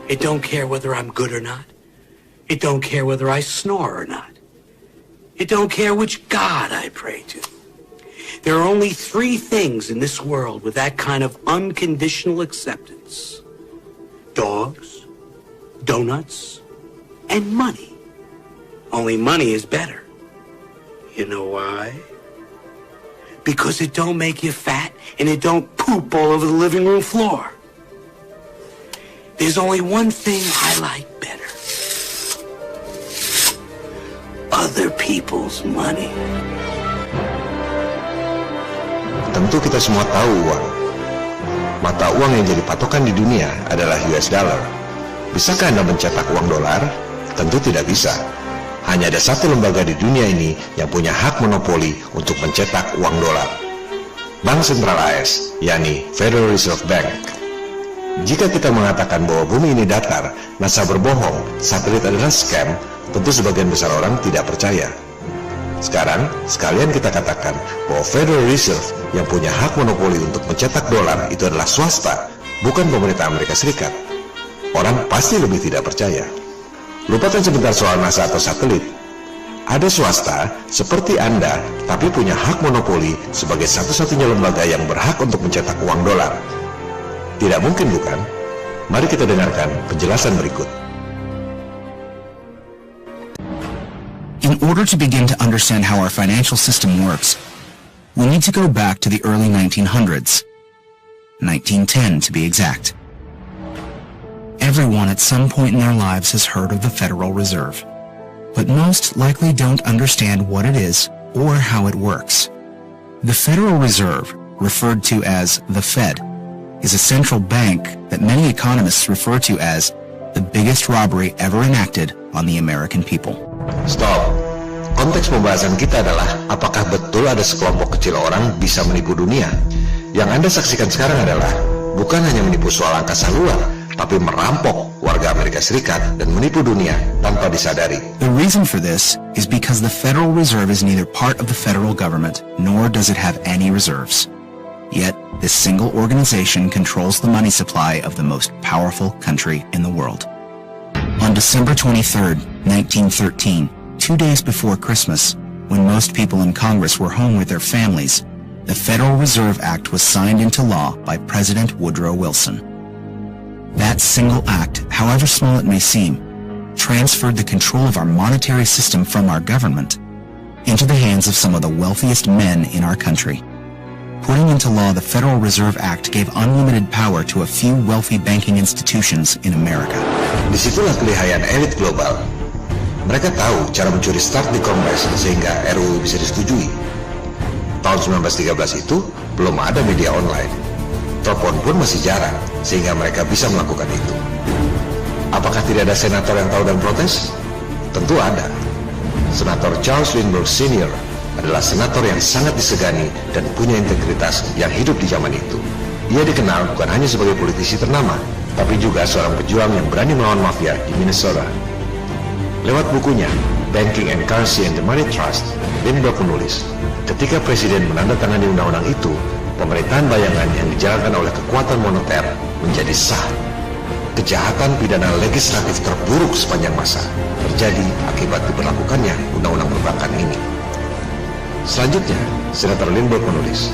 It don't care whether I'm good or not. It don't care whether I snore or not. It don't care which God I pray to. There are only three things in this world with that kind of unconditional acceptance: dogs, donuts, and money. Only money is better. You know why? Because it don't make you fat and it don't poop all over the living room floor. There's only one thing I like better: other people's money. Tentu kita semua tahu uang. Mata uang yang jadi patokan di dunia adalah US dollar. Bisakah Anda mencetak uang dolar? Tentu tidak bisa. Hanya ada satu lembaga di dunia ini yang punya hak monopoli untuk mencetak uang dolar. Bank Sentral AS, yakni Federal Reserve Bank. Jika kita mengatakan bahwa bumi ini datar, NASA berbohong, satelit adalah scam, tentu sebagian besar orang tidak percaya. Sekarang, sekalian kita katakan bahwa Federal Reserve yang punya hak monopoli untuk mencetak dolar itu adalah swasta, bukan pemerintah Amerika Serikat. Orang pasti lebih tidak percaya. Lupakan sebentar soal NASA atau satelit. Ada swasta seperti Anda, tapi punya hak monopoli sebagai satu-satunya lembaga yang berhak untuk mencetak uang dolar. Tidak mungkin, bukan? Mari kita dengarkan penjelasan berikut. In order to begin to understand how our financial system works, we need to go back to the early 1900s, 1910 to be exact. Everyone at some point in their lives has heard of the Federal Reserve, but most likely don't understand what it is or how it works. The Federal Reserve, referred to as the Fed, is a central bank that many economists refer to as the biggest robbery ever enacted on the American people. Stop. Konteks pembahasan kita adalah apakah betul ada sekelompok kecil orang bisa menipu dunia. Yang Anda saksikan sekarang adalah bukan hanya menipu soal angkasa luar, tapi merampok warga Amerika Serikat dan menipu dunia tanpa disadari. The reason for this is because the Federal Reserve is neither part of the federal government, nor does it have any reserves. Yet, this single organization controls the money supply of the most powerful country in the world. On December 23, 1913, 2 days before Christmas, when most people in Congress were home with their families, the Federal Reserve Act was signed into law by President Woodrow Wilson. That single act, however small it may seem, transferred the control of our monetary system from our government into the hands of some of the wealthiest men in our country. Putting into law the Federal Reserve Act gave unlimited power to a few wealthy banking institutions in America. Disitulah kelihayan elit global. Mereka tahu cara mencuri start di Kongres sehingga RUU bisa disetujui. Tahun 1913 itu belum ada media online. Telepon pun masih jarang sehingga mereka bisa melakukan itu. Apakah tidak ada senator yang tahu dan protes? Tentu ada. Senator Charles Lindbergh Sr. adalah senator yang sangat disegani dan punya integritas yang hidup di zaman itu. Ia dikenal bukan hanya sebagai politisi ternama, tapi juga seorang pejuang yang berani melawan mafia di Minnesota. Lewat bukunya, Banking and Currency and the Money Trust, Lindbergh menulis, ketika Presiden menandatangani undang-undang itu, pemerintahan bayangan yang dijalankan oleh kekuatan moneter menjadi sah. Kejahatan pidana legislatif terburuk sepanjang masa terjadi akibat diberlakukannya undang-undang perbankan ini. Selanjutnya, Senator Lindbergh menulis,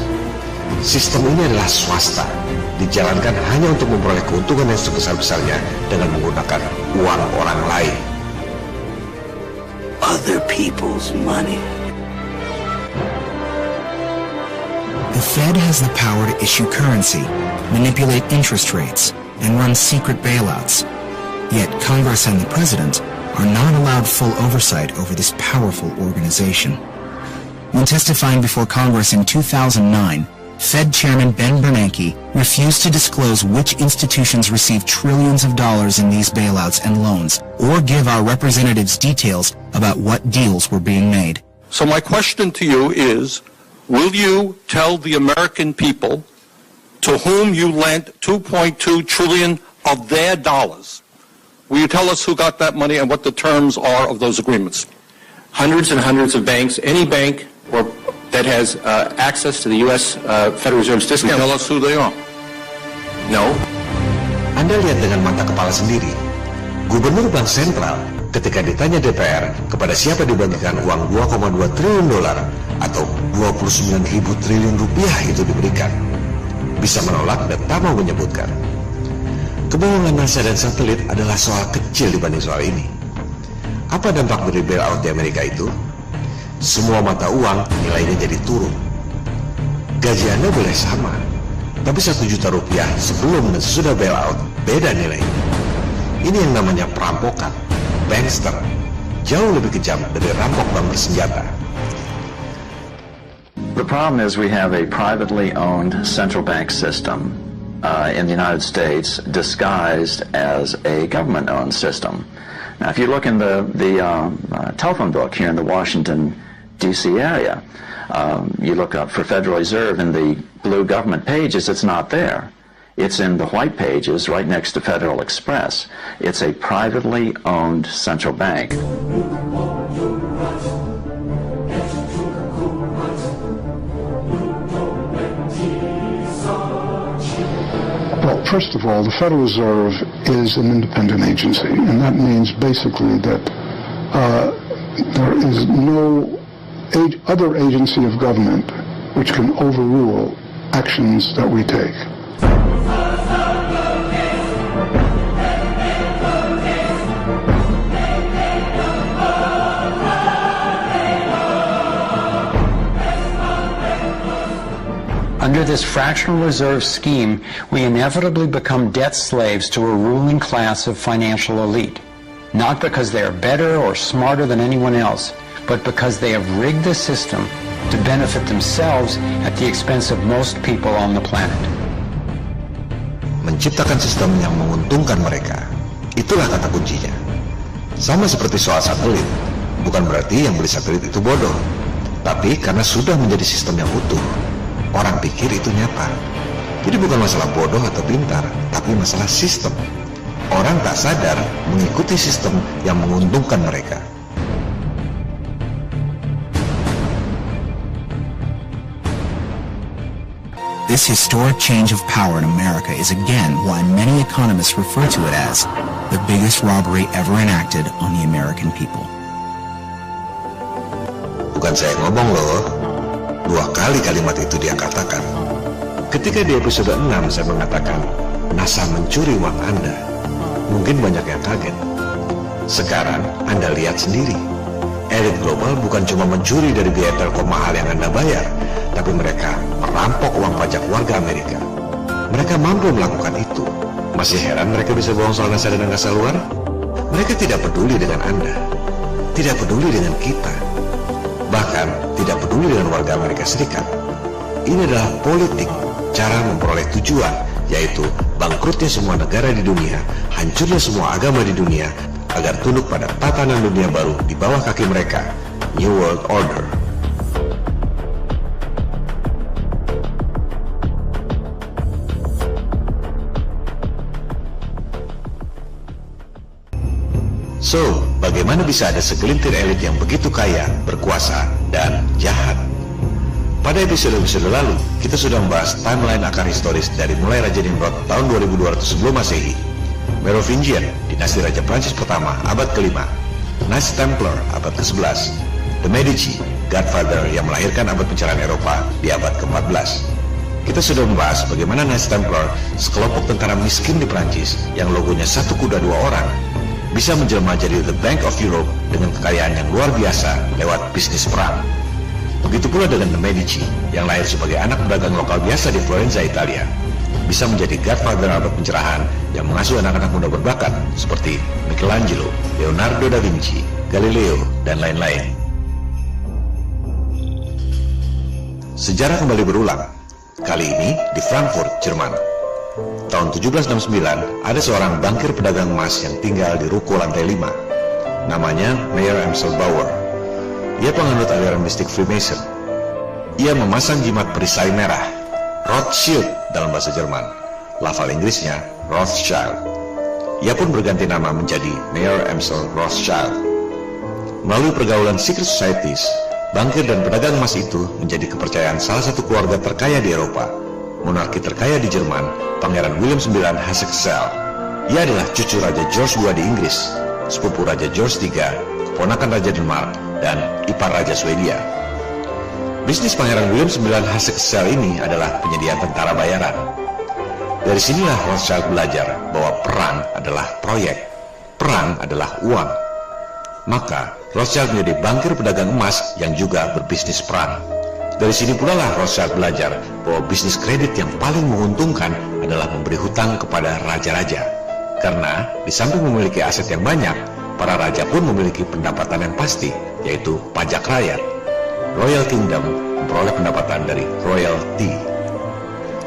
sistem ini adalah swasta, dijalankan hanya untuk memperoleh keuntungan yang sebesar-besarnya dengan menggunakan uang orang lain. Other people's money. The Fed has the power to issue currency, manipulate interest rates, and run secret bailouts. Yet Congress and the President are not allowed full oversight over this powerful organization. When testifying before Congress in 2009, Fed Chairman Ben Bernanke refused to disclose which institutions received trillions of dollars in these bailouts and loans, or give our representatives details about what deals were being made. So my question to you is, will you tell the American people to whom you lent $2.2 trillion of their dollars? Will you tell us who got that money and what the terms are of those agreements? Hundreds and hundreds of banks, any bank or that has access to the U.S. Federal Reserve's discount. Tell us who they are. No. Anda lihat dengan mata kepala sendiri Gubernur Bank Sentral ketika ditanya DPR kepada siapa dibagikan uang 2,2 triliun dolar atau 29.000 triliun rupiah itu diberikan, bisa menolak dan tak mau menyebutkan. Kebohongan NASA dan satelit adalah soal kecil dibanding soal ini. Apa dampak dari bailout di Amerika itu? Semua mata uang nilainya jadi turun. Gaji Anda boleh sama, tapi 1 juta rupiah sebelum dan sesudah bailout beda nilainya. Ini yang namanya perampokan, bankster, jauh lebih kejam dari rampok bank bersenjata. The problem is we have a privately owned central bank system in the United States disguised as a government-owned system. Now, if you look in the telephone book here in the Washington, D.C. area, you look up for Federal Reserve in the blue government pages, it's not there. It's in the white pages right next to Federal Express. It's a privately owned central bank. Well, first of all, the Federal Reserve is an independent agency, and that means basically that there is no other agency of government which can overrule actions that we take. Under this fractional reserve scheme, we inevitably become debt slaves to a ruling class of financial elite, not because they are better or smarter than anyone else, but because they have rigged the system to benefit themselves at the expense of most people on the planet. Menciptakan sistem yang menguntungkan mereka, itulah kata kuncinya. Sama seperti soal satelit, bukan berarti yang beli satelit itu bodoh, tapi karena sudah menjadi sistem yang utuh. Orang pikir itu nyata. Jadi bukan masalah bodoh atau pintar, tapi masalah sistem. Orang tak sadar mengikuti sistem yang menguntungkan mereka. This historic change of power in America is again why many economists refer to it as the biggest robbery ever enacted on the American people. Bukan saya ngomong loh. 2 kali kalimat itu dia katakan. Ketika di episode 6 saya mengatakan NASA mencuri uang Anda, mungkin banyak yang kaget. Sekarang Anda lihat sendiri, elit global bukan cuma mencuri dari biaya telkom mahal yang Anda bayar, tapi mereka merampok uang pajak warga Amerika. Mereka mampu melakukan itu. Masih heran mereka bisa bohong soal NASA dan angkasa luar? Mereka tidak peduli dengan Anda, tidak peduli dengan kita, bahkan tidak peduli dengan warga Amerika Serikat. Ini adalah politik, cara memperoleh tujuan, yaitu bangkrutnya semua negara di dunia, hancurnya semua agama di dunia, agar tunduk pada tatanan dunia baru di bawah kaki mereka, New World Order. So, bagaimana bisa ada segelintir elit yang begitu kaya, berkuasa, dan jahat? Pada episode-episode lalu, kita sudah membahas timeline akar historis dari mulai Raja Nimrod tahun 2200 sebelum Masehi, Merovingian, dinasti Raja Prancis pertama, abad ke-5, Knights Templar, abad ke-11, The Medici, Godfather yang melahirkan abad pencerahan Eropa di abad ke-14. Kita sudah membahas bagaimana Knights Templar, sekelompok tentara miskin di Prancis yang logonya 1 kuda 2 orang, bisa menjelma jadi The Bank of Europe dengan kekayaan yang luar biasa lewat bisnis perang. Begitu pula dengan The Medici, yang lahir sebagai anak pedagang lokal biasa di Florenza, Italia, bisa menjadi Godfather abad pencerahan yang mengasuh anak-anak muda berbakat seperti Michelangelo, Leonardo da Vinci, Galileo, dan lain-lain. Sejarah kembali berulang, kali ini di Frankfurt, Jerman. Tahun 1769, ada seorang bankir pedagang emas yang tinggal di ruko lantai 5. Namanya Mayer Amschel Bauer. Ia penganut aliran mistik Freemason. Ia memasang jimat perisai merah, Rothschild dalam bahasa Jerman. Lafal Inggrisnya Rothschild. Ia pun berganti nama menjadi Mayer Amschel Rothschild. Melalui pergaulan secret societies, bankir dan pedagang emas itu menjadi kepercayaan salah satu keluarga terkaya di Eropa, monarki terkaya di Jerman, Pangeran William IX Hesse-Kassel. Ia adalah cucu Raja George II di Inggris, sepupu Raja George III, keponakan Raja Denmark, dan ipar Raja Swedia. Bisnis Pangeran William IX Hasse-Kassel ini adalah penyedia tentara bayaran. Dari sinilah Rothschild belajar bahwa perang adalah proyek, perang adalah uang. Maka Rothschild menjadi bankir pedagang emas yang juga berbisnis perang. Dari sini pula lah Rothschild belajar bahwa bisnis kredit yang paling menguntungkan adalah memberi hutang kepada raja-raja. Karena di samping memiliki aset yang banyak, para raja pun memiliki pendapatan yang pasti, yaitu pajak rakyat. Royal Kingdom memperoleh pendapatan dari royalty.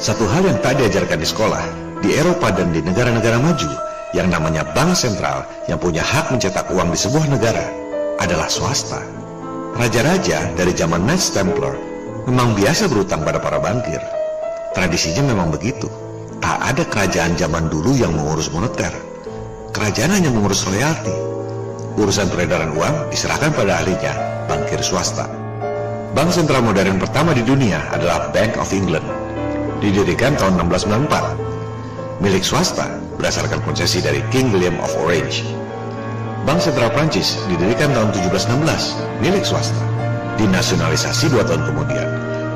Satu hal yang tak diajarkan di sekolah, di Eropa dan di negara-negara maju, yang namanya bank sentral yang punya hak mencetak uang di sebuah negara adalah swasta. Raja-raja dari zaman Knights Templar memang biasa berutang pada para bankir. Tradisinya memang begitu. Tak ada kerajaan zaman dulu yang mengurus moneter. Kerajaan hanya mengurus royalti. Urusan peredaran uang diserahkan pada ahlinya, bankir swasta. Bank sentral modern pertama di dunia adalah Bank of England. Didirikan tahun 1694. Milik swasta berdasarkan konsesi dari King William of Orange. Bank sentral Prancis didirikan tahun 1716, milik swasta. Dinasionalisasi 2 tahun kemudian,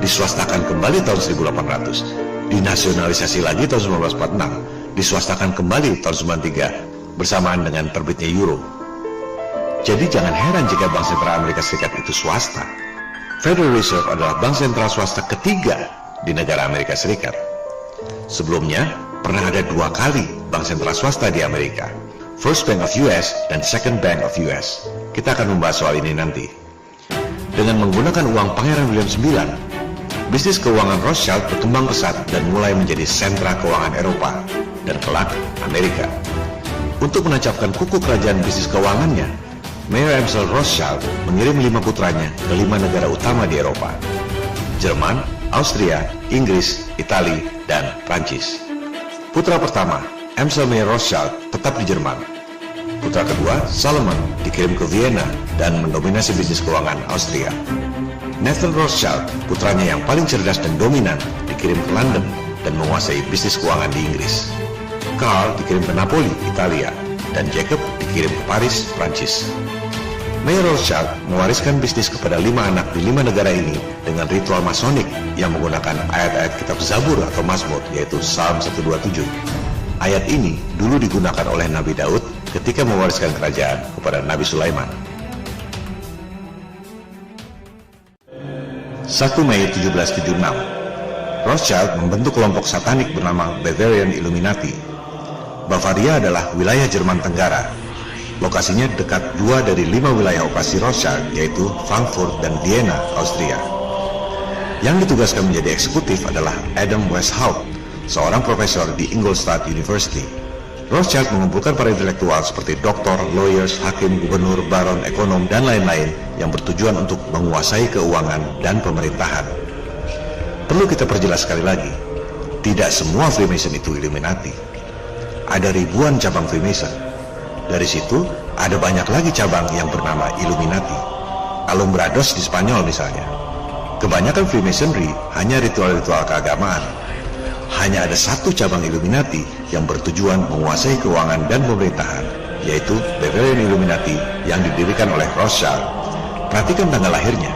diswastakan kembali tahun 1800, dinasionalisasi lagi tahun 1946, diswastakan kembali tahun 93 bersamaan dengan terbitnya euro. Jadi jangan heran jika Bank Sentral Amerika Serikat itu swasta. Federal Reserve adalah bank sentral swasta ketiga di negara Amerika Serikat. Sebelumnya, pernah ada 2 kali bank sentral swasta di Amerika, First Bank of US dan Second Bank of US. Kita akan membahas soal ini nanti. Dengan menggunakan uang Pangeran William IX, bisnis keuangan Rothschild berkembang pesat dan mulai menjadi sentra keuangan Eropa dan kelak Amerika. Untuk menancapkan kuku kerajaan bisnis keuangannya, Mayer Amschel Rothschild mengirim 5 putranya ke 5 negara utama di Eropa: Jerman, Austria, Inggris, Italia, dan Prancis. Putra pertama, Amschel Mayer Rothschild, tetap di Jerman. Putra kedua, Salomon, dikirim ke Vienna dan mendominasi bisnis keuangan Austria. Nathan Rothschild, putranya yang paling cerdas dan dominan, dikirim ke London dan menguasai bisnis keuangan di Inggris. Karl dikirim ke Napoli, Italia, dan Jacob dikirim ke Paris, Prancis. Mayer Rothschild mewariskan bisnis kepada 5 anak di 5 negara ini dengan ritual masonik yang menggunakan ayat-ayat kitab Zabur atau Mazmur, yaitu Psalm 127. Ayat ini dulu digunakan oleh Nabi Daud ketika mewariskan kerajaan kepada Nabi Sulaiman. 1 Mei 1776, Rothschild membentuk kelompok satanik bernama Bavarian Illuminati. Bavaria adalah wilayah Jerman Tenggara. Lokasinya dekat 2 dari 5 wilayah operasi Rothschild, yaitu Frankfurt dan Vienna, Austria. Yang ditugaskan menjadi eksekutif adalah Adam Weishaupt, seorang profesor di Ingolstadt University. Rothschild mengumpulkan para intelektual seperti doktor, lawyers, hakim, gubernur, baron, ekonom, dan lain-lain yang bertujuan untuk menguasai keuangan dan pemerintahan. Perlu kita perjelas sekali lagi, tidak semua Freemason itu Illuminati. Ada ribuan cabang Freemason. Dari situ, ada banyak lagi cabang yang bernama Illuminati. Alumbrados di Spanyol misalnya. Kebanyakan Freemasonry hanya ritual-ritual keagamaan. Hanya ada 1 cabang Illuminati yang bertujuan menguasai keuangan dan pemerintahan, yaitu Bavarian Illuminati yang didirikan oleh Rothschild. Perhatikan tanggal lahirnya,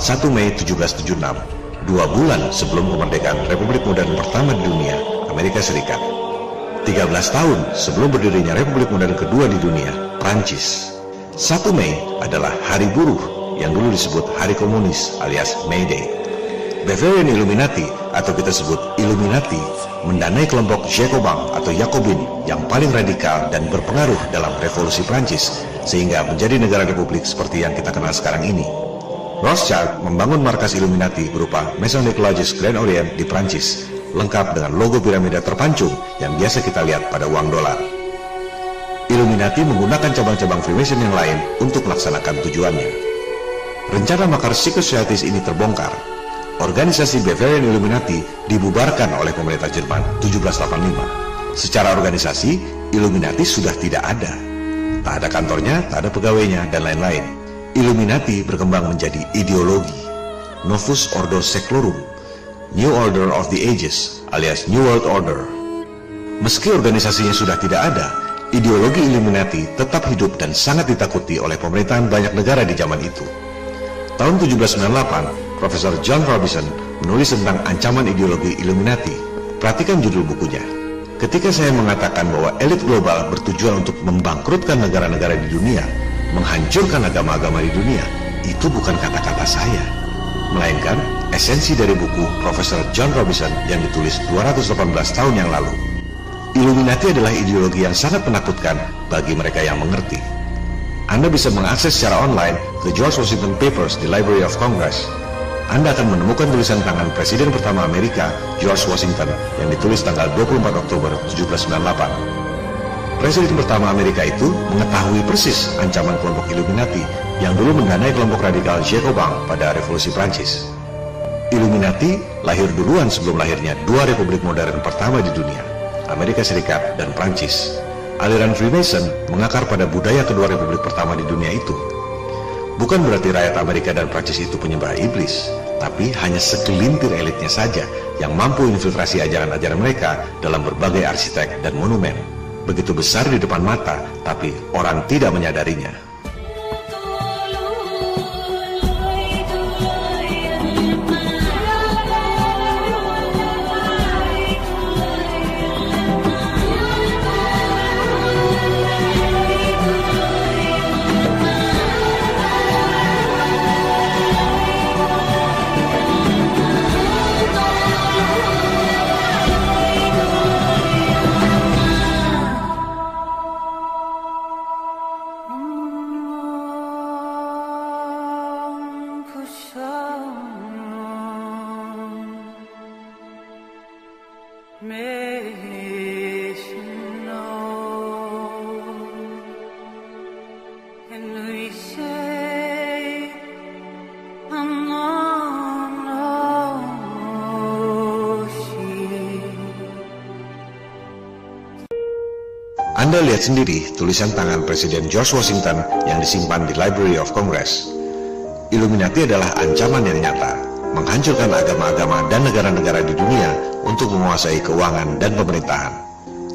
1 Mei 1776, 2 bulan sebelum kemerdekaan Republik Modern pertama di dunia, Amerika Serikat. 13 tahun sebelum berdirinya Republik Modern kedua di dunia, Prancis. 1 Mei adalah Hari Buruh yang dulu disebut Hari Komunis alias May Day. Bavarian Illuminati atau kita sebut Illuminati mendanai kelompok Jacobin atau Yakobin yang paling radikal dan berpengaruh dalam revolusi Prancis sehingga menjadi negara republik seperti yang kita kenal sekarang ini. Rothschild membangun markas Illuminati berupa Masonic Lodges Grand Orient di Prancis, lengkap dengan logo piramida terpancung yang biasa kita lihat pada uang dolar. Illuminati menggunakan cabang-cabang Freemason yang lain untuk melaksanakan tujuannya. Rencana makar secret societies ini terbongkar. Organisasi Bavarian Illuminati dibubarkan oleh pemerintah Jerman 1785. Secara organisasi, Illuminati sudah tidak ada. Tak ada kantornya, tak ada pegawainya, dan lain-lain. Illuminati berkembang menjadi ideologi. Novus Ordo Seclorum, New Order of the Ages, alias New World Order. Meski organisasinya sudah tidak ada, ideologi Illuminati tetap hidup dan sangat ditakuti oleh pemerintahan banyak negara di zaman itu. Tahun 1798, Profesor John Robinson menulis tentang ancaman ideologi Illuminati. Perhatikan judul bukunya. Ketika saya mengatakan bahwa elit global bertujuan untuk membangkrutkan negara-negara di dunia, menghancurkan agama-agama di dunia, itu bukan kata-kata saya, melainkan esensi dari buku Profesor John Robinson yang ditulis 218 tahun yang lalu. Illuminati adalah ideologi yang sangat menakutkan bagi mereka yang mengerti. Anda bisa mengakses secara online The George Washington Papers di Library of Congress. Anda akan menemukan tulisan tangan Presiden pertama Amerika, George Washington, yang ditulis tanggal 24 Oktober 1798. Presiden pertama Amerika itu mengetahui persis ancaman kelompok Illuminati yang dulu mendanai kelompok radikal Jacobin pada Revolusi Prancis. Illuminati lahir duluan sebelum lahirnya dua republik modern pertama di dunia, Amerika Serikat dan Prancis. Aliran Freemason mengakar pada budaya kedua republik pertama di dunia itu. Bukan berarti rakyat Amerika dan Prancis itu penyembah iblis, tapi hanya segelintir elitnya saja yang mampu infiltrasi ajaran-ajaran mereka dalam berbagai arsitek dan monumen. Begitu besar di depan mata, tapi orang tidak menyadarinya. Anda lihat sendiri tulisan tangan Presiden George Washington yang disimpan di Library of Congress. Illuminati adalah ancaman yang nyata, menghancurkan agama-agama dan negara-negara di dunia untuk menguasai keuangan dan pemerintahan.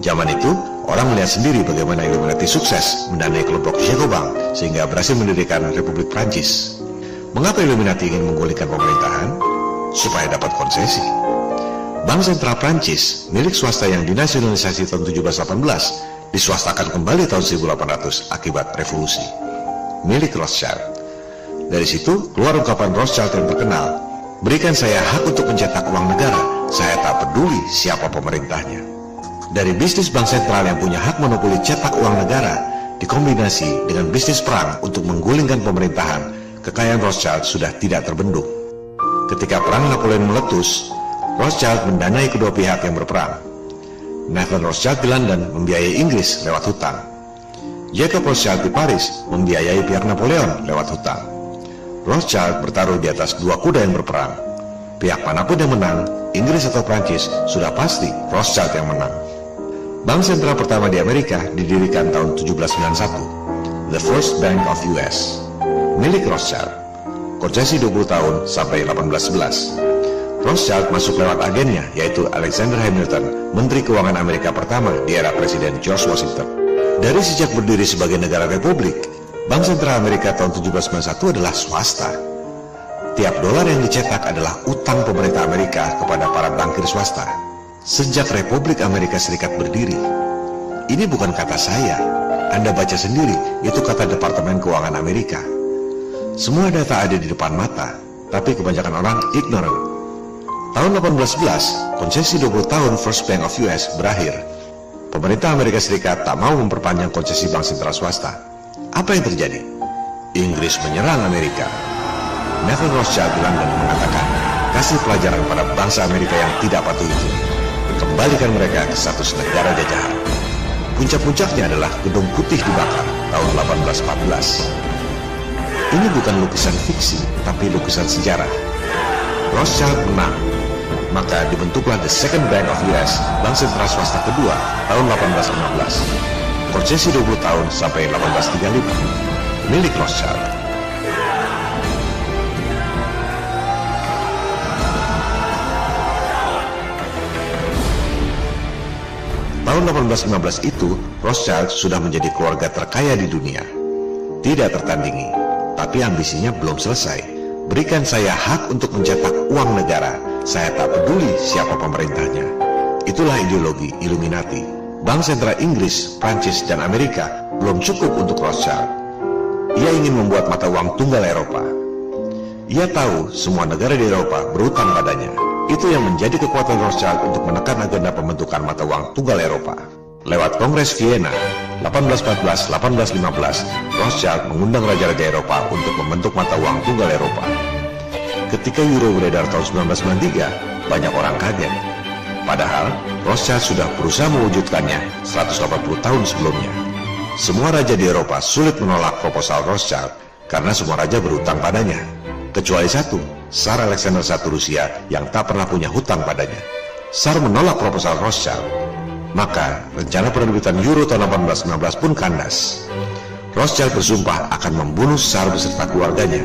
Zaman itu, orang melihat sendiri bagaimana Illuminati sukses mendanai kelompok Jacobin sehingga berhasil mendirikan Republik Prancis. Mengapa Illuminati ingin menggulingkan pemerintahan? Supaya dapat konsesi. Bank Sentral Prancis, milik swasta yang dinasionalisasi tahun 1718, diswastakan kembali tahun 1800 akibat revolusi, milik Rothschild. Dari situ keluar ungkapan Rothschild yang terkenal, "Berikan saya hak untuk mencetak uang negara, saya tak peduli siapa pemerintahnya." Dari bisnis bank sentral yang punya hak monopoli cetak uang negara, dikombinasi dengan bisnis perang untuk menggulingkan pemerintahan, kekayaan Rothschild sudah tidak terbendung. Ketika perang Napoleon meletus, Rothschild mendanai kedua pihak yang berperang. Nathan Rothschild di London membiayai Inggris lewat hutang. Jacob Rothschild di Paris membiayai pihak Napoleon lewat hutang. Rothschild bertaruh di atas dua kuda yang berperang. Pihak manapun yang menang, Inggris atau Prancis, sudah pasti Rothschild yang menang. Bank sentral pertama di Amerika didirikan tahun 1791, The First Bank of US, milik Rothschild. Konsesi 20 tahun sampai 1811. Rothschild masuk lewat agennya, yaitu Alexander Hamilton, Menteri Keuangan Amerika pertama di era Presiden George Washington. Dari sejak berdiri sebagai negara republik, Bank Sentral Amerika tahun 1791 adalah swasta. Tiap dolar yang dicetak adalah utang pemerintah Amerika kepada para bankir swasta. Sejak Republik Amerika Serikat berdiri. Ini bukan kata saya, Anda baca sendiri, itu kata Departemen Keuangan Amerika. Semua data ada di depan mata, tapi kebanyakan orang ignorant. Tahun 1811, konsesi 20 tahun First Bank of US berakhir. Pemerintah Amerika Serikat tak mau memperpanjang konsesi bank sentral swasta. Apa yang terjadi? Inggris menyerang Amerika. Nathan Rothschild di London mengatakan, kasih pelajaran pada bangsa Amerika yang tidak patuh itu. Kembalikan mereka ke status negara jajahan. Puncak-puncaknya adalah Gedung Putih dibakar tahun 1814. Ini bukan lukisan fiksi, tapi lukisan sejarah. Rothschild menang. Maka dibentuklah The Second Bank of US, bank sentral swasta kedua, tahun 1816. Konsesi 20 tahun sampai 1835, milik Rothschild. Tahun tahun 1815 itu, Rothschild sudah menjadi keluarga terkaya di dunia. Tidak tertandingi, tapi ambisinya belum selesai. Berikan saya hak untuk mencetak uang negara, saya tak peduli siapa pemerintahnya. Itulah ideologi Illuminati. Bank sentral Inggris, Prancis, dan Amerika belum cukup untuk Rothschild. Ia ingin membuat mata uang tunggal Eropa. Ia tahu semua negara di Eropa berutang padanya. Itu yang menjadi kekuatan Rothschild untuk menekan agenda pembentukan mata uang tunggal Eropa. Lewat Kongres Vienna 1814-1815, Rothschild mengundang raja-raja Eropa untuk membentuk mata uang tunggal Eropa. Ketika euro beredar tahun 1993, banyak orang kaget. Padahal Rothschild sudah berusaha mewujudkannya 180 tahun sebelumnya. Semua raja di Eropa sulit menolak proposal Rothschild karena semua raja berhutang padanya. Kecuali satu, Tsar Alexander I Rusia yang tak pernah punya hutang padanya. Tsar menolak proposal Rothschild. Maka rencana penerbitan euro tahun 1819 pun kandas. Rothschild bersumpah akan membunuh Tsar beserta keluarganya.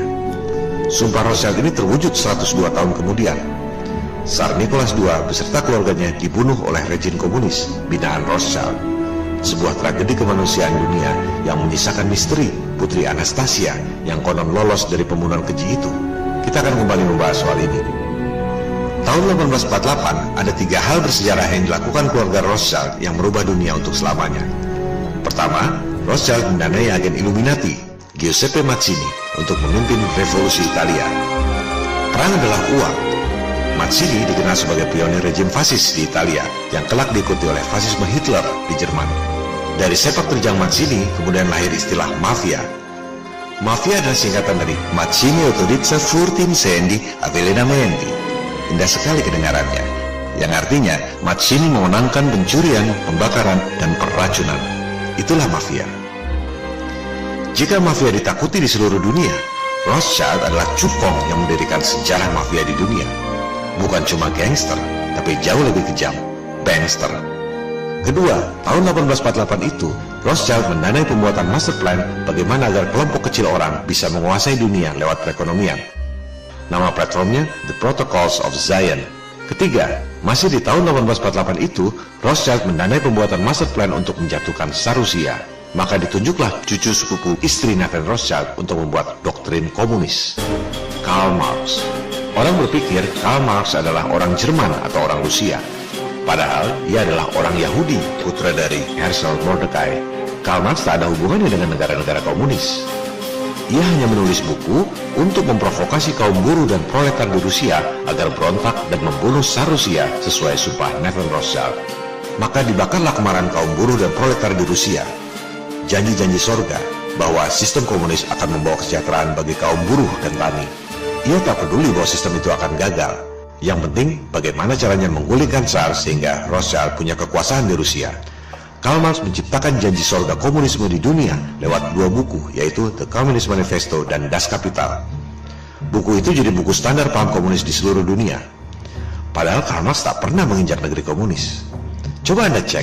Sumpah Rothschild ini terwujud 102 tahun kemudian. Tsar Nicholas II beserta keluarganya dibunuh oleh rejim komunis binaan Rothschild. Sebuah tragedi kemanusiaan dunia yang menyisakan misteri Putri Anastasia yang konon lolos dari pembunuhan keji itu. Kita akan kembali membahas soal ini. Tahun 1848 ada 3 hal bersejarah yang dilakukan keluarga Rothschild yang merubah dunia untuk selamanya. Pertama, Rothschild mendanai agen Illuminati, Giuseppe Mazzini, untuk memimpin revolusi Italia. Perang adalah uang. Mazzini dikenal sebagai pionir rejim fasis di Italia yang kelak diikuti oleh fasisme Hitler di Jerman. Dari sepak terjang Mazzini kemudian lahir istilah mafia. Mafia adalah singkatan dari Mazzini Autorizza Furti-Incendi Avvelenamenti. Indah sekali kedengarannya, yang artinya Mazzini memenangkan pencurian, pembakaran, dan peracunan. Itulah mafia. Jika mafia ditakuti di seluruh dunia, Rothschild adalah cukong yang mendirikan sejarah mafia di dunia. Bukan cuma gangster, tapi jauh lebih kejam, bankster. Kedua, tahun 1848 itu, Rothschild mendanai pembuatan master plan bagaimana agar kelompok kecil orang bisa menguasai dunia lewat perekonomian. Nama platformnya The Protocols of Zion. Ketiga, masih di tahun 1848 itu, Rothschild mendanai pembuatan master plan untuk menjatuhkan Tsar Rusia. Maka ditunjuklah cucu sepupu istri Nathan Rothschild untuk membuat doktrin komunis, Karl Marx. Orang berpikir Karl Marx adalah orang Jerman atau orang Rusia. Padahal ia adalah orang Yahudi, putra dari Herschel Mordecai. Karl Marx tak ada hubungannya dengan negara-negara komunis. Ia hanya menulis buku untuk memprovokasi kaum buruh dan proletar di Rusia agar berontak dan membunuh Tsar Rusia sesuai sumpah Nathan Rothschild. Maka dibakarlah kemarahan kaum buruh dan proletar di Rusia. Janji-janji sorga bahwa sistem komunis akan membawa kesejahteraan bagi kaum buruh dan tani. Ia tak peduli bahwa sistem itu akan gagal. Yang penting bagaimana caranya menggulingkan Tsar sehingga Rothschild punya kekuasaan di Rusia. Karl Marx menciptakan janji sorga komunisme di dunia lewat 2 buku, yaitu The Communist Manifesto dan Das Kapital. Buku itu jadi buku standar paham komunis di seluruh dunia. Padahal Karl Marx tak pernah menginjak negeri komunis. Coba Anda cek,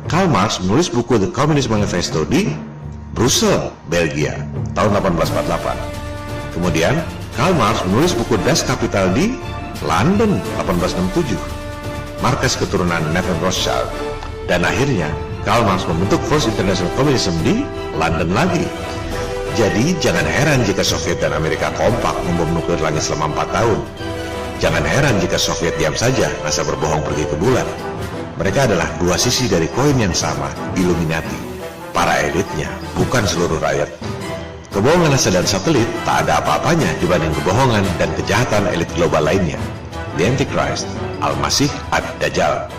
Karl Marx menulis buku The Communist Manifesto di Brussel, Belgia, tahun 1848. Kemudian Karl Marx menulis buku Das Kapital di London 1867, markas keturunan Nathan Rothschild. Dan akhirnya Karl Marx membentuk First International Communism di London lagi. Jadi jangan heran jika Soviet dan Amerika kompak membom nuklir langit selama 4 tahun. Jangan heran jika Soviet diam saja masa berbohong pergi ke bulan. Mereka adalah 2 sisi dari koin yang sama, Illuminati. Para elitnya, bukan seluruh rakyat. Kebohongan NASA dan satelit tak ada apa-apanya dibanding kebohongan dan kejahatan elit global lainnya. The Antichrist, Al-Masih Ad-Dajjal.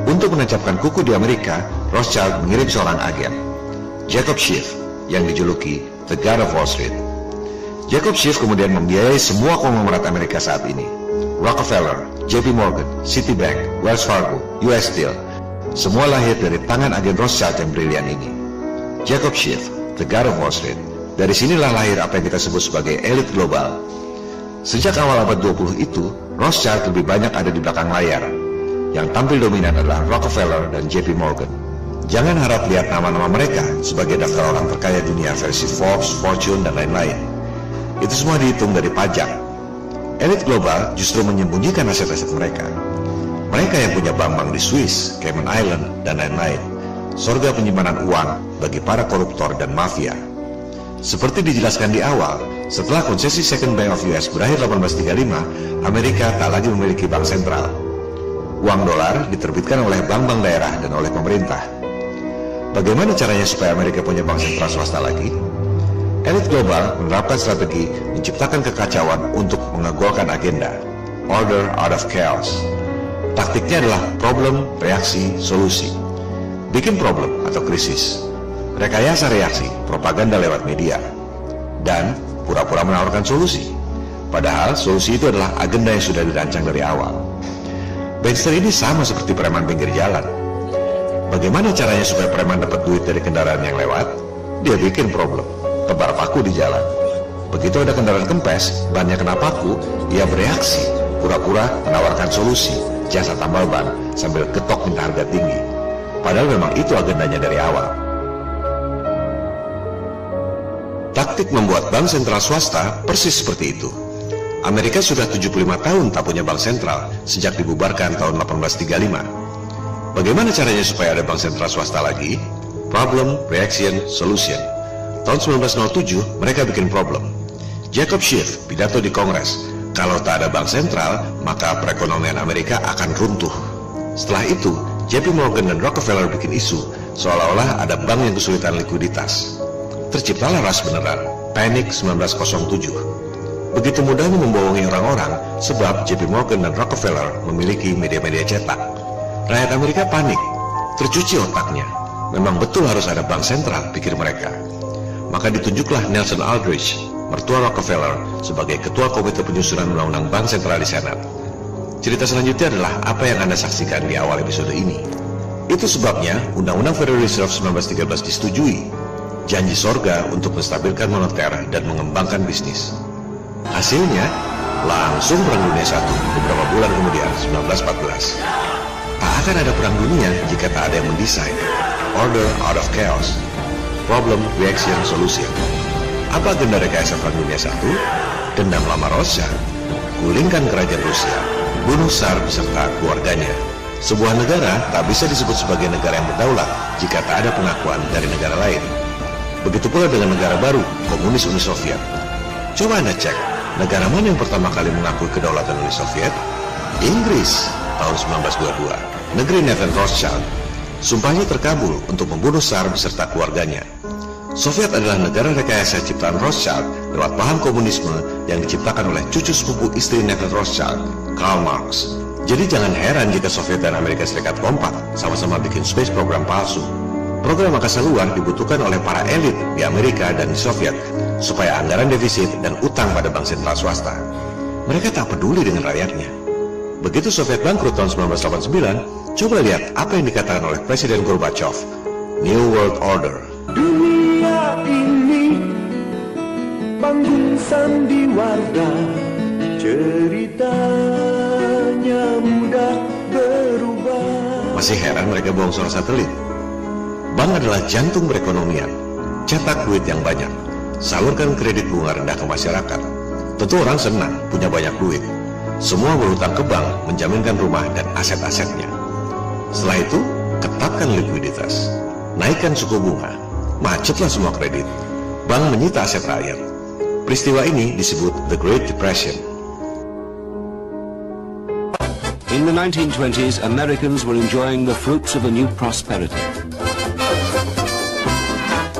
Untuk menancapkan kuku di Amerika, Rothschild mengirim seorang agen, Jacob Schiff, yang dijuluki The God of Wall Street. Jacob Schiff kemudian membiayai semua konglomerat Amerika saat ini. Rockefeller, JP Morgan, Citibank, Wells Fargo, US Steel, semua lahir dari tangan agen Rothschild yang brilian ini. Jacob Schiff, The God of Wall Street. Dari sinilah lahir apa yang kita sebut sebagai elit global. Sejak awal abad 20 itu, Rothschild lebih banyak ada di belakang layar. Yang tampil dominan adalah Rockefeller dan JP Morgan. Jangan harap lihat nama-nama mereka sebagai daftar orang terkaya dunia versi Forbes, Fortune, dan lain-lain. Itu semua dihitung dari pajak. Elit global justru menyembunyikan aset-aset mereka. Mereka yang punya bank-bank di Swiss, Cayman Island, dan lain-lain. Surga penyimpanan uang bagi para koruptor dan mafia. Seperti dijelaskan di awal, setelah konsesi Second Bank of US berakhir 1835, Amerika tak lagi memiliki bank sentral. Uang dolar diterbitkan oleh bank-bank daerah dan oleh pemerintah. Bagaimana caranya supaya Amerika punya bank sentral swasta lagi? Elit global menerapkan strategi menciptakan kekacauan untuk mengegolkan agenda. Order out of chaos. Taktiknya adalah problem, reaksi, solusi. Bikin problem atau krisis. Rekayasa reaksi, propaganda lewat media. Dan pura-pura menawarkan solusi. Padahal solusi itu adalah agenda yang sudah dirancang dari awal. Bankster ini sama seperti preman pinggir jalan. Bagaimana caranya supaya preman dapat duit dari kendaraan yang lewat? Dia bikin problem, tebar paku di jalan. Begitu ada kendaraan kempes, bannya kena paku, dia bereaksi, pura-pura menawarkan solusi, jasa tambal ban, sambil getok minta harga tinggi. Padahal memang itu agendanya dari awal. Taktik membuat bank sentral swasta persis seperti itu. Amerika sudah 75 tahun tak punya bank sentral sejak dibubarkan tahun 1835. Bagaimana caranya supaya ada bank sentral swasta lagi? Problem, reaction, solution. Tahun 1907 mereka bikin problem. Jacob Schiff pidato di Kongres, kalau tak ada bank sentral, maka perekonomian Amerika akan runtuh. Setelah itu, JP Morgan dan Rockefeller bikin isu, seolah-olah ada bank yang kesulitan likuiditas. Terciptalah ras beneran, Panic 1907. Begitu mudahnya membohongi orang-orang, sebab JP Morgan dan Rockefeller memiliki media-media cetak. Rakyat Amerika panik, tercuci otaknya. Memang betul harus ada bank sentral, pikir mereka. Maka ditunjuklah Nelson Aldrich, mertua Rockefeller, sebagai ketua komite penyusunan undang-undang bank sentral di Senat. Cerita selanjutnya adalah apa yang Anda saksikan di awal episode ini. Itu sebabnya Undang-Undang Federal Reserve 1913 disetujui. Janji sorga untuk menstabilkan moneter dan mengembangkan bisnis. Hasilnya, langsung Perang Dunia I beberapa bulan kemudian, 1914. Tak akan ada perang dunia jika tak ada yang mendesain. Order out of chaos. Problem, reaction, solution. Apa agenda rekayasa Perang Dunia I? Dendam lama Rothschild. Gulingkan kerajaan Rusia. Bunuh Tsar beserta keluarganya. Sebuah negara tak bisa disebut sebagai negara yang berdaulat jika tak ada pengakuan dari negara lain. Begitu pula dengan negara baru, komunis Uni Soviet. Coba Anda cek, negara mana yang pertama kali mengakui kedaulatan Uni Soviet? Inggris, tahun 1922. Negeri Neville Rothschild. Sumpahnya terkabul untuk membunuh Tsar beserta keluarganya. Soviet adalah negara rekayasa ciptaan Rothschild lewat paham komunisme yang diciptakan oleh cucu sepupu istri Neville Rothschild, Karl Marx. Jadi jangan heran jika Soviet dan Amerika Serikat kompak sama-sama bikin space program palsu. Program angkasa luar dibutuhkan oleh para elit di Amerika dan di Soviet supaya anggaran defisit dan utang pada bank sentral swasta. Mereka tak peduli dengan rakyatnya. Begitu Soviet bangkrut tahun 1989, coba lihat apa yang dikatakan oleh Presiden Gorbachev. New World Order. Dunia ini panggung sandiwara, ceritanya mudah berubah. Masih heran mereka bohong soal satelit? Bank adalah jantung perekonomian. Cetak duit yang banyak, salurkan kredit bunga rendah ke masyarakat. Tentu orang senang punya banyak duit. Semua berhutang ke bank menjaminkan rumah dan aset-asetnya. Setelah itu, ketatkan likuiditas. Naikkan suku bunga. Macetlah semua kredit. Bank menyita aset rakyat. Peristiwa ini disebut The Great Depression. In the 1920s, Americans were enjoying the fruits of a new prosperity.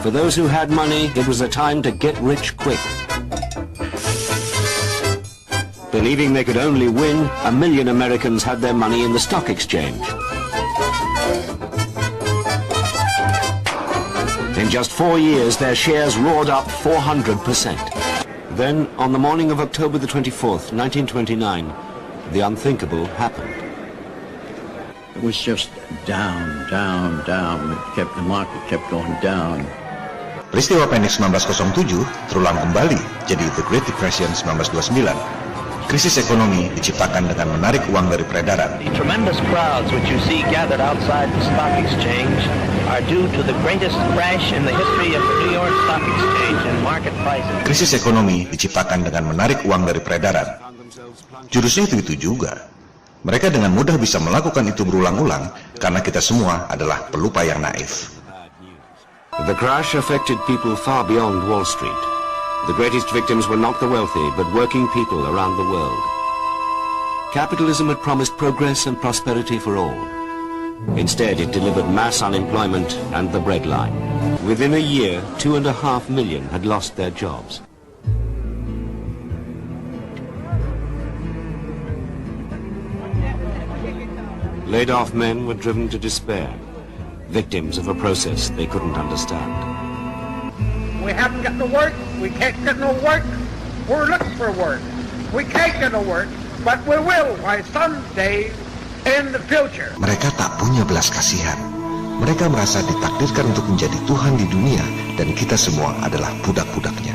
For those who had money, it was a time to get rich quick. Believing they could only win, 1 million Americans had their money in the stock exchange. In just 4 years, their shares roared up 400%. Then, on the morning of October the 24th, 1929, the unthinkable happened. It was just down, down, down. The market kept going down. Peristiwa Panic 1907 terulang kembali jadi The Great Depression 1929. Krisis ekonomi diciptakan dengan menarik uang dari peredaran. The tremendous crowds which you see gathered outside the stock exchange are due to the greatest crash in the history of the New York Stock Exchange in market prices. Krisis ekonomi diciptakan dengan menarik uang dari peredaran. Jurusnya itu juga. Mereka dengan mudah bisa melakukan itu berulang-ulang karena kita semua adalah pelupa yang naif. The crash affected people far beyond Wall Street. The greatest victims were not the wealthy, but working people around the world. Capitalism had promised progress and prosperity for all. Instead, it delivered mass unemployment and the breadline. Within a year, 2.5 million had lost their jobs. Laid-off men were driven to despair, victims of a process they couldn't understand. We haven't got no work, we can't get no work, we're looking for work. We can't get no work, but we will by someday in the future. Mereka tak punya belas kasihan. Mereka merasa ditakdirkan untuk menjadi Tuhan di dunia dan kita semua adalah budak-budaknya.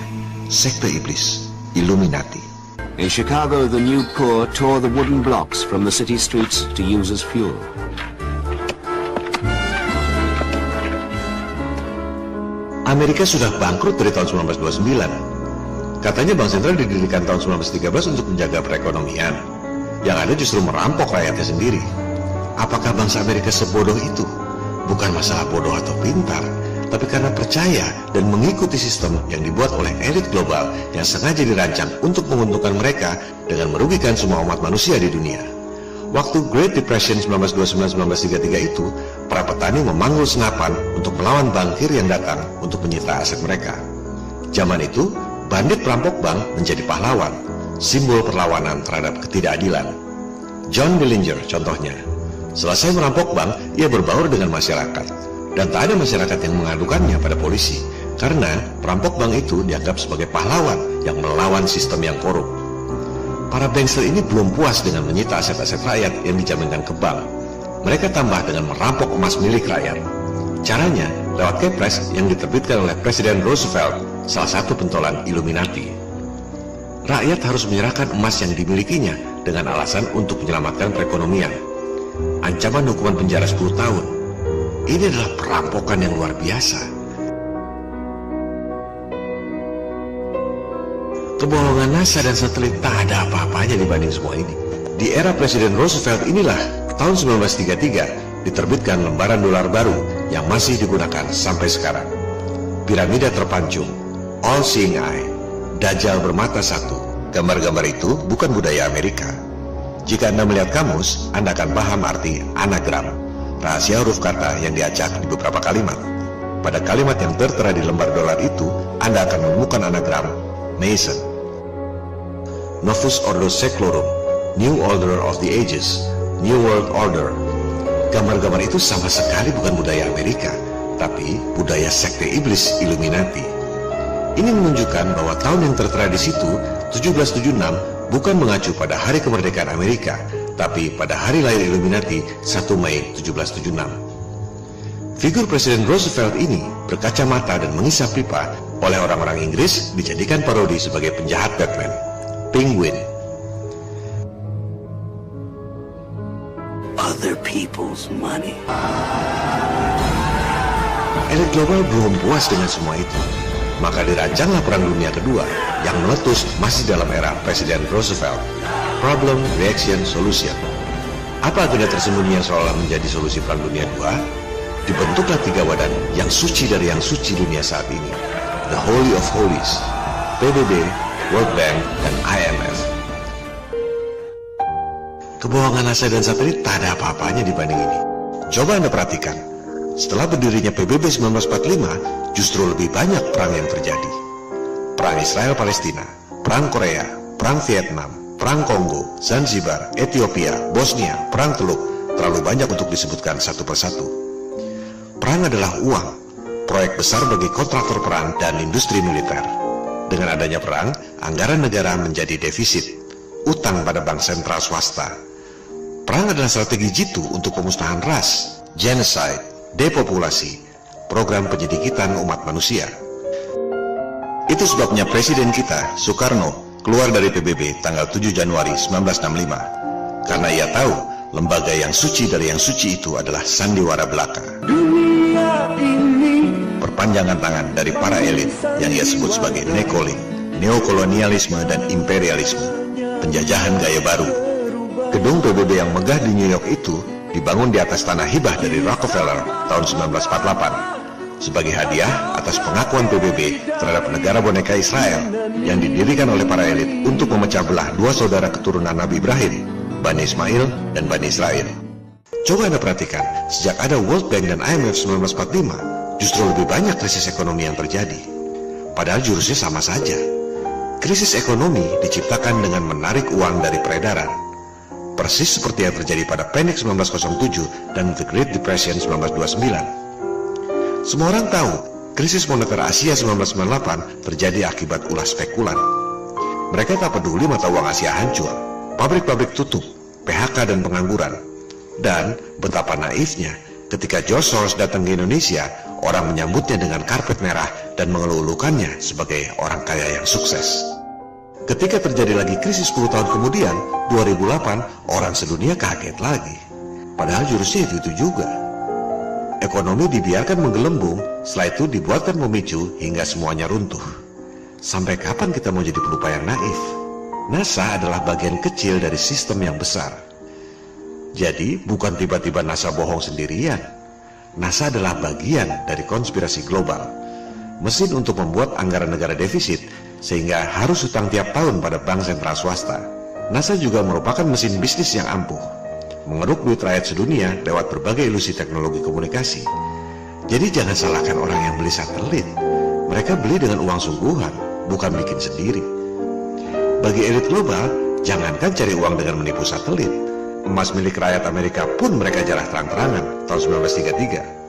Sekte iblis, Illuminati. In Chicago, the new poor tore the wooden blocks from the city streets to use as fuel. Amerika sudah bangkrut dari tahun 1929. Katanya Bank Sentral didirikan tahun 1913 untuk menjaga perekonomian. Yang ada justru merampok rakyatnya sendiri. Apakah bangsa Amerika sebodoh itu? Bukan masalah bodoh atau pintar, tapi karena percaya dan mengikuti sistem yang dibuat oleh elit global yang sengaja dirancang untuk menguntungkan mereka dengan merugikan semua umat manusia di dunia. Waktu Great Depression 1929-1933 itu, para petani memanggul senapan untuk melawan bankir yang datang untuk menyita aset mereka. Zaman itu, bandit perampok bank menjadi pahlawan, simbol perlawanan terhadap ketidakadilan. John Dillinger contohnya. Selesai merampok bank, ia berbaur dengan masyarakat. Dan tak ada masyarakat yang mengadukannya pada polisi, karena perampok bank itu dianggap sebagai pahlawan yang melawan sistem yang korup. Para bankster ini belum puas dengan menyita aset-aset rakyat yang dijaminkan ke bank. Mereka tambah dengan merampok emas milik rakyat. Caranya lewat kepres yang diterbitkan oleh Presiden Roosevelt, salah satu pentolan Illuminati. Rakyat harus menyerahkan emas yang dimilikinya dengan alasan untuk menyelamatkan perekonomian. Ancaman hukuman penjara 10 tahun. Ini adalah perampokan yang luar biasa. Kebohongan NASA dan satelit tak ada apa-apanya dibanding semua ini. Di era Presiden Roosevelt inilah, tahun 1933, diterbitkan lembaran dolar baru yang masih digunakan sampai sekarang. Piramida terpancung, All Seeing Eye, Dajjal bermata satu. Gambar-gambar itu bukan budaya Amerika. Jika Anda melihat kamus, Anda akan paham arti anagram, rahasia huruf kata yang diacak di beberapa kalimat. Pada kalimat yang tertera di lembar dolar itu, Anda akan menemukan anagram Mason, Novus Ordo Seclorum, New Order of the Ages, New World Order. Gambar-gambar itu sama sekali bukan budaya Amerika, tapi budaya sekte iblis Illuminati. Ini menunjukkan bahwa tahun yang tertera di situ, 1776, bukan mengacu pada hari kemerdekaan Amerika, tapi pada hari lahir Illuminati, 1 Mei 1776. Figur Presiden Roosevelt ini berkacamata dan mengisap pipa oleh orang-orang Inggris dijadikan parodi sebagai penjahat Batman, Penguin. Other people's money. Elit global belum puas dengan semua itu. Maka dirancanglah Perang Dunia Kedua yang meletus masih dalam era Presiden Roosevelt. Problem, Reaction, Solution. Apa agenda tersembunyi yang seolah menjadi solusi Perang Dunia II? Dibentuklah 3 badan yang suci dari yang suci dunia saat ini. The Holy of Holies, PBB, World Bank, dan IMF. Kebohongan NASA dan satelit tak ada apa-apanya dibanding ini. Coba Anda perhatikan, setelah berdirinya PBB 1945, justru lebih banyak perang yang terjadi. Perang Israel-Palestina, Perang Korea, Perang Vietnam, Perang Kongo, Zanzibar, Ethiopia, Bosnia, Perang Teluk, terlalu banyak untuk disebutkan satu persatu. Perang adalah uang, proyek besar bagi kontraktor perang dan industri militer. Dengan adanya perang, anggaran negara menjadi defisit, utang pada bank sentral swasta. Perang adalah strategi jitu untuk pemusnahan ras, genocide, depopulasi, program penyedikitan umat manusia. Itu sebabnya Presiden kita, Soekarno, keluar dari PBB tanggal 7 Januari 1965 karena ia tahu lembaga yang suci dari yang suci itu adalah sandiwara belaka. Perpanjangan tangan dari para elit yang ia sebut sebagai neokolonialisme dan imperialisme, penjajahan gaya baru. Gedung PBB yang megah di New York itu dibangun di atas tanah hibah dari Rockefeller tahun 1948 sebagai hadiah atas pengakuan PBB terhadap negara boneka Israel yang didirikan oleh para elit untuk memecah belah dua saudara keturunan Nabi Ibrahim, Bani Ismail dan Bani Israel. Coba Anda perhatikan, sejak ada World Bank dan IMF 1945, justru lebih banyak krisis ekonomi yang terjadi. Padahal jurusnya sama saja. Krisis ekonomi diciptakan dengan menarik uang dari peredaran. Persis seperti yang terjadi pada Panic 1907 dan The Great Depression 1929. Semua orang tahu, krisis moneter Asia 1998 terjadi akibat ulah spekulan. Mereka tak peduli mata uang Asia hancur, pabrik-pabrik tutup, PHK dan pengangguran. Dan betapa naifnya ketika George Soros datang ke Indonesia, orang menyambutnya dengan karpet merah dan mengeluh-elukannya sebagai orang kaya yang sukses. Ketika terjadi lagi krisis 10 tahun kemudian, 2008, orang sedunia kaget lagi. Padahal jurusnya itu juga. Ekonomi dibiarkan menggelembung, setelah itu dibuatkan memicu hingga semuanya runtuh. Sampai kapan kita mau jadi pelupa yang naif? NASA adalah bagian kecil dari sistem yang besar. Jadi bukan tiba-tiba NASA bohong sendirian. NASA adalah bagian dari konspirasi global. Mesin untuk membuat anggaran negara defisit sehingga harus hutang tiap tahun pada bank sentral swasta. NASA juga merupakan mesin bisnis yang ampuh, mengeruk duit rakyat sedunia lewat berbagai ilusi teknologi komunikasi. Jadi jangan salahkan orang yang beli satelit. Mereka beli dengan uang sungguhan, bukan bikin sendiri. Bagi elit global, jangankan cari uang dengan menipu satelit. Emas milik rakyat Amerika pun mereka jarah terang-terangan tahun 1933.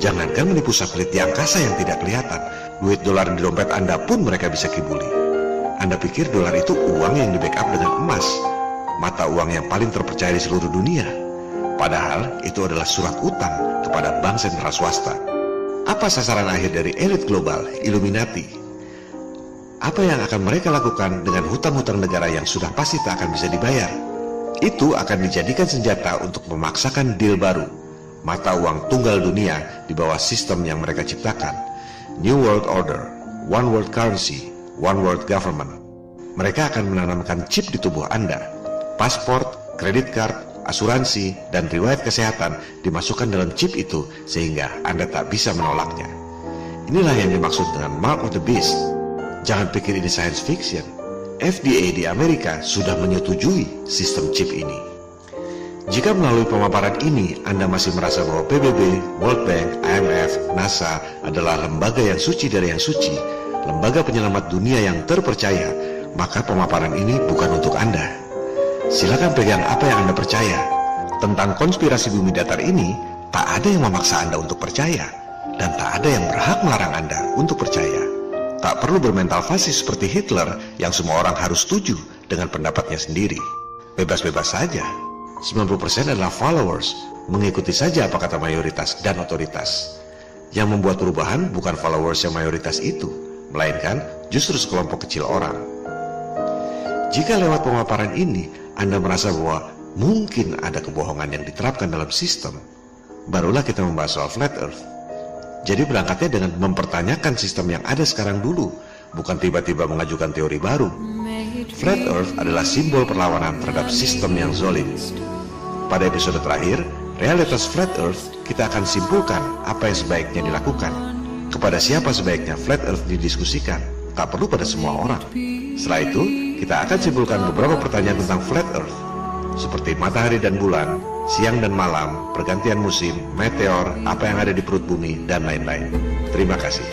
Jangankan menipu satelit di angkasa yang tidak kelihatan, duit dolar di dompet Anda pun mereka bisa kibuli. Anda pikir dolar itu uang yang di-backup dengan emas, mata uang yang paling terpercaya di seluruh dunia. Padahal itu adalah surat utang kepada bank sentral swasta. Apa sasaran akhir dari elit global, Illuminati? Apa yang akan mereka lakukan dengan hutang-hutang negara yang sudah pasti tak akan bisa dibayar? Itu akan dijadikan senjata untuk memaksakan deal baru, mata uang tunggal dunia di bawah sistem yang mereka ciptakan. New World Order, One World Currency, One World Government. Mereka akan menanamkan chip di tubuh Anda. Paspor, kredit card, asuransi, dan riwayat kesehatan dimasukkan dalam chip itu sehingga Anda tak bisa menolaknya. Inilah yang dimaksud dengan Mark of the Beast. Jangan pikir ini science fiction. FDA di Amerika sudah menyetujui sistem chip ini. Jika melalui pemaparan ini Anda masih merasa bahwa PBB, World Bank, IMF, NASA adalah lembaga yang suci dari yang suci, lembaga penyelamat dunia yang terpercaya, maka pemaparan ini bukan untuk Anda. Silakan pegang apa yang Anda percaya. Tentang konspirasi bumi datar ini, tak ada yang memaksa Anda untuk percaya, dan tak ada yang berhak melarang Anda untuk percaya. Tak perlu bermental fasis seperti Hitler yang semua orang harus setuju dengan pendapatnya sendiri. Bebas-bebas saja. 90% adalah followers, mengikuti saja apa kata mayoritas dan otoritas. Yang membuat perubahan bukan followers yang mayoritas itu, melainkan justru sekelompok kecil orang. Jika lewat pemaparan ini Anda merasa bahwa mungkin ada kebohongan yang diterapkan dalam sistem, barulah kita membahas soal flat earth. Jadi berangkatnya dengan mempertanyakan sistem yang ada sekarang dulu, bukan tiba-tiba mengajukan teori baru. Flat earth adalah simbol perlawanan terhadap sistem yang zalim. Pada episode terakhir, realitas flat earth, kita akan simpulkan apa yang sebaiknya dilakukan. Kepada siapa sebaiknya flat earth didiskusikan, tak perlu pada semua orang. Setelah itu, kita akan simpulkan beberapa pertanyaan tentang flat earth, seperti matahari dan bulan, siang dan malam, pergantian musim, meteor, apa yang ada di perut bumi, dan lain-lain. Terima kasih.